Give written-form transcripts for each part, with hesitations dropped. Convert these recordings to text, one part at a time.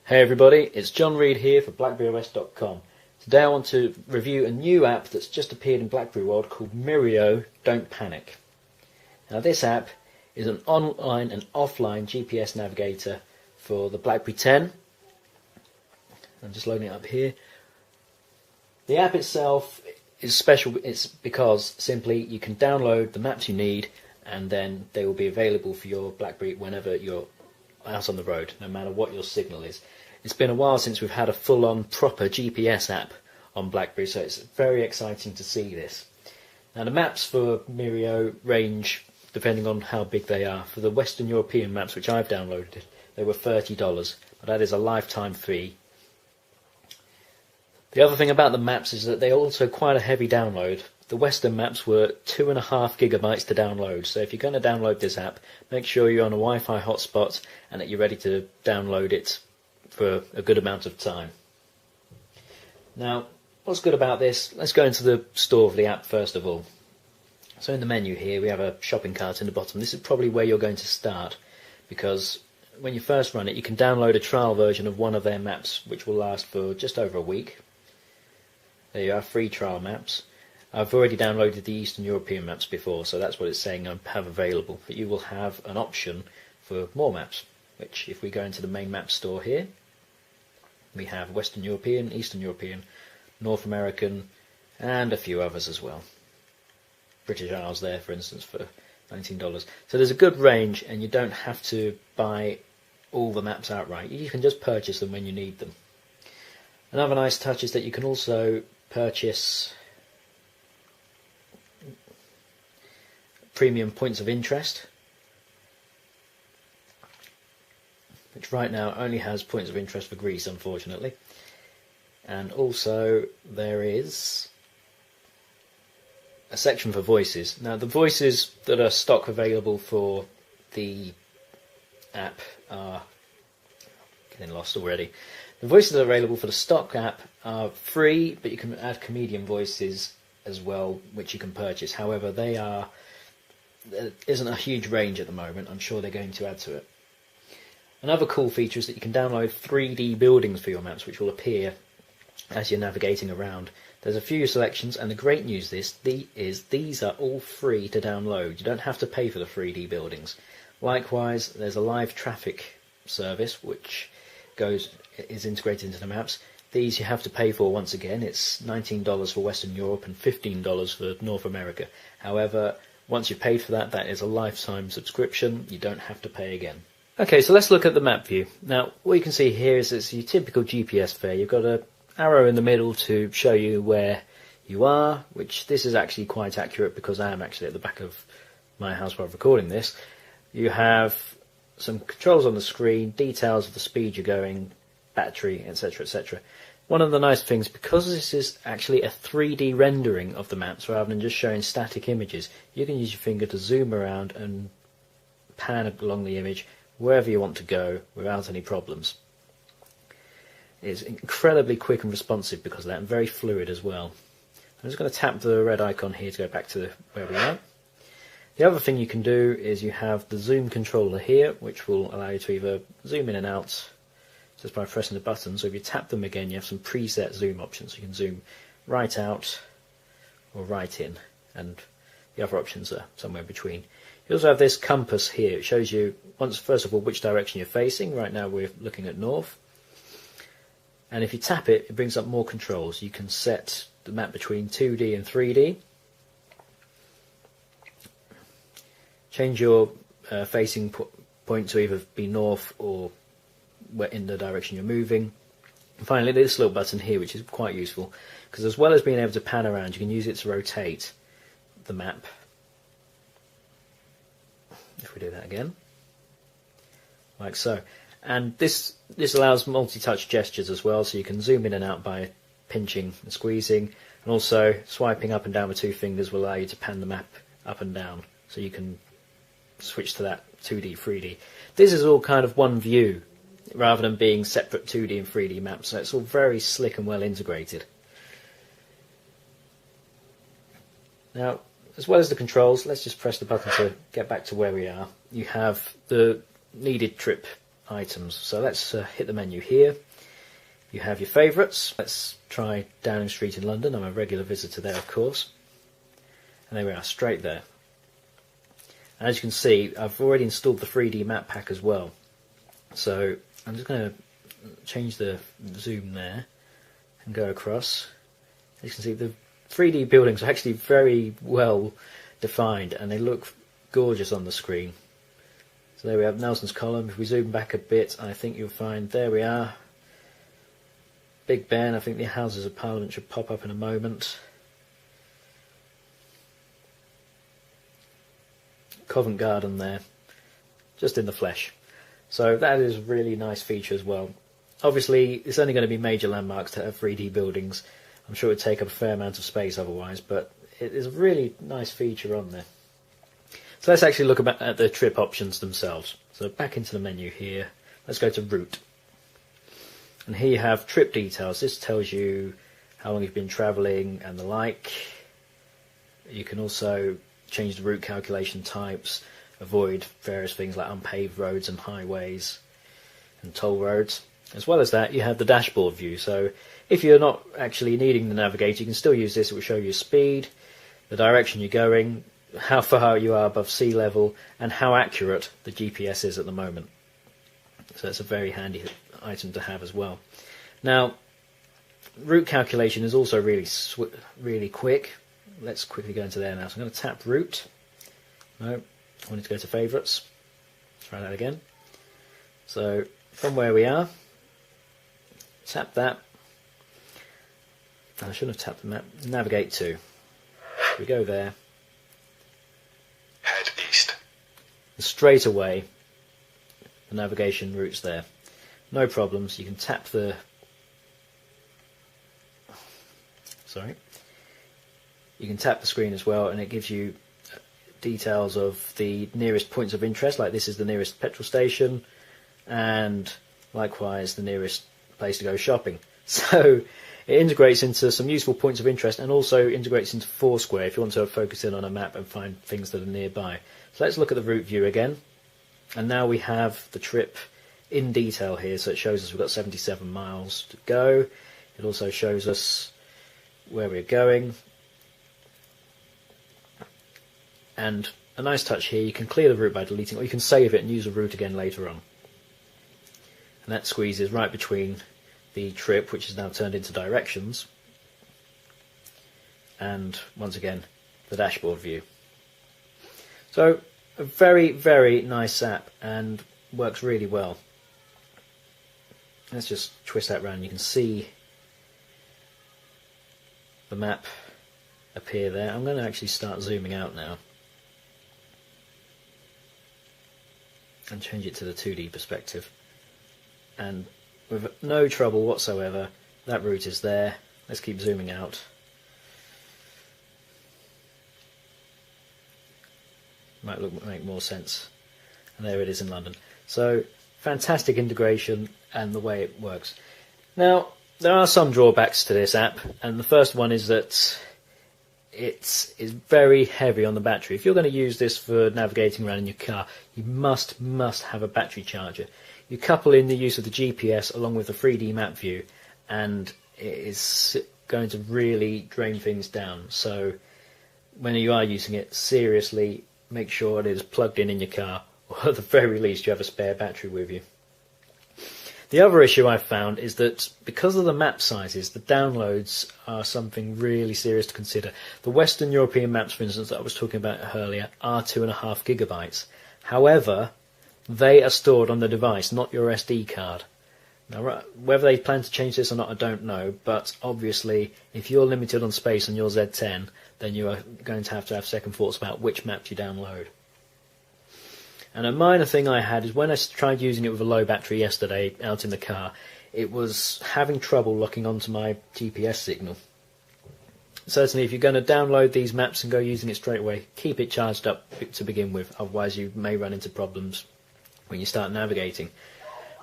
Hey everybody, it's John Reed here for BlackberryOS.com. Today I want to review a new app that's just appeared in BlackBerry World called Mirio Don't Panic. Now this app is an online and offline GPS navigator for the BlackBerry 10. I'm just loading it up here. The app itself is special. It's because simply you can download the maps you need and then they will be available for your BlackBerry whenever you're out on the road, no matter what your signal is. It's been a while since we've had a full-on proper GPS app on BlackBerry, so it's very exciting to see this. Now the maps for Mirio range depending on how big they are. For the Western European maps, which I've downloaded, they were $30, but that is a lifetime fee. The other thing about the maps is that they're also quite a heavy download. The Western maps were 2.5 gigabytes to download, so if you're going to download this app, make sure you're on a Wi-Fi hotspot and that you're ready to download it for a good amount of time. Now, what's good about this? Let's go into the store of the app first of all. So in the menu here, we have a shopping cart in the bottom. This is probably where you're going to start, because when you first run it, you can download a trial version of one of their maps, which will last for just over a week. There you are, free trial maps. I've already downloaded the Eastern European maps before, so that's what it's saying I have available. But you will have an option for more maps, which if we go into the main map store here, we have Western European, Eastern European, North American, and a few others as well. British Isles there, for instance, for $19. So there's a good range, and you don't have to buy all the maps outright. You can just purchase them when you need them. Another nice touch is that you can also purchase premium points of interest, which right now only has points of interest for Greece, unfortunately. And also there is a section for voices. Now the voices that are stock available for the app are getting lost already. The voices that are available for the stock app are free, but you can add comedian voices as well, which you can purchase. However, there isn't a huge range at the moment. I'm sure they're going to add to it. Another cool feature is that you can download 3D buildings for your maps, which will appear as you're navigating around. There's a few selections, and the great news is these are all free to download. You don't have to pay for the 3D buildings. Likewise, there's a live traffic service which is integrated into the maps. These you have to pay for once again. It's $19 for Western Europe and $15 for North America. However, once you've paid for that, that is a lifetime subscription. You don't have to pay again. Okay, so let's look at the map view. Now, what you can see here is it's your typical GPS fare. You've got an arrow in the middle to show you where you are, which this is actually quite accurate because I am actually at the back of my house while recording this. You have some controls on the screen, details of the speed you're going, battery, etc, etc. One of the nice things, because this is actually a 3D rendering of the maps rather than just showing static images, you can use your finger to zoom around and pan along the image wherever you want to go without any problems. It's incredibly quick and responsive because of that, and very fluid as well. I'm just going to tap the red icon here to go back to where we are. The other thing you can do is you have the zoom controller here, which will allow you to either zoom in and out just by pressing the button. So if you tap them again, you have some preset zoom options. You can zoom right out or right in, and the other options are somewhere in between. You also have this compass here. It shows you, first of all, which direction you're facing. Right now we're looking at north. And if you tap it, it brings up more controls. You can set the map between 2D and 3D. Change your facing point to either be north or in the direction you're moving. And finally, this little button here, which is quite useful, because as well as being able to pan around, you can use it to rotate the map. If we do that again, like so. And this allows multi-touch gestures as well, so you can zoom in and out by pinching and squeezing, and also swiping up and down with two fingers will allow you to pan the map up and down, so you can switch to that 2D, 3D. This is all kind of one view, rather than being separate 2D and 3D maps, so it's all very slick and well integrated. Now, as well as the controls, let's just press the button to get back to where we are. You have the needed trip items. So let's hit the menu here. You have your favourites. Let's try Downing Street in London. I'm a regular visitor there, of course. And there we are, straight there. And as you can see, I've already installed the 3D map pack as well. So I'm just going to change the zoom there and go across. As you can see, the 3D buildings are actually very well defined and they look gorgeous on the screen. So there we have Nelson's Column. If we zoom back a bit, I think you'll find, there we are, Big Ben. I think the Houses of Parliament should pop up in a moment. Covent Garden there, just in the flesh. So that is a really nice feature as well. Obviously, it's only going to be major landmarks to have 3D buildings. I'm sure it would take up a fair amount of space otherwise, but it is a really nice feature on there. So let's actually look at the trip options themselves. So back into the menu here, let's go to route. And here you have trip details. This tells you how long you've been travelling and the like. You can also change the route calculation types, avoid various things like unpaved roads and highways and toll roads. As well as that, you have the dashboard view. So if you're not actually needing the navigator, you can still use this. It will show you speed, the direction you're going, how far you are above sea level, and how accurate the GPS is at the moment. So it's a very handy item to have as well. Now, route calculation is also really quick. Let's quickly go into there now. So I'm going to tap route. No, I wanted to go to favourites. Try that again. So from where we are, tap that. I shouldn't have tapped the map. Navigate to. We go there. Head east. And straight away, the navigation route's there. No problems. You can tap the. Sorry. You can tap the screen as well, and it gives you details of the nearest points of interest. Like this is the nearest petrol station, and likewise the nearest place to go shopping. So it integrates into some useful points of interest and also integrates into Foursquare if you want to focus in on a map and find things that are nearby. So let's look at the route view again. And now we have the trip in detail here. So it shows us we've got 77 miles to go. It also shows us where we're going. And a nice touch here, you can clear the route by deleting, or you can save it and use the route again later on. And that squeezes right between the trip, which is now turned into directions, and once again the dashboard view. So a very, very nice app and works really well. Let's just twist that around. You can see the map appear there. I'm going to actually start zooming out now and change it to the 2D perspective, and with no trouble whatsoever that route is there. Let's keep zooming out. Might make more sense. And there it is in London. So fantastic integration and the way it works. Now there are some drawbacks to this app, and the first one is that it is very heavy on the battery. If you're going to use this for navigating around in your car, you must have a battery charger. You couple in the use of the GPS along with the 3D map view, and it is going to really drain things down. So when you are using it, seriously make sure it is plugged in your car, or at the very least you have a spare battery with you. The other issue I've found is that because of the map sizes, the downloads are something really serious to consider. The Western European maps, for instance, that I was talking about earlier, are 2.5 gigabytes. However, they are stored on the device, not your SD card. Now, whether they plan to change this or not, I don't know, but obviously, if you're limited on space on your Z10, then you are going to have second thoughts about which maps you download. And a minor thing I had is when I tried using it with a low battery yesterday out in the car, it was having trouble locking onto my GPS signal. Certainly, if you're going to download these maps and go using it straight away, keep it charged up to begin with, otherwise you may run into problems when you start navigating.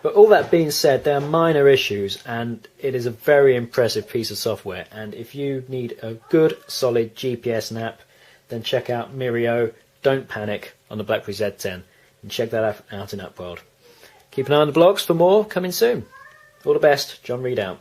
But all that being said, there are minor issues, and it is a very impressive piece of software. And if you need a good, solid GPS app, then check out Mirio. Don't panic on the BlackBerry Z10, and check that out in AppWorld. Keep an eye on the blogs for more coming soon. All the best. John Reid out.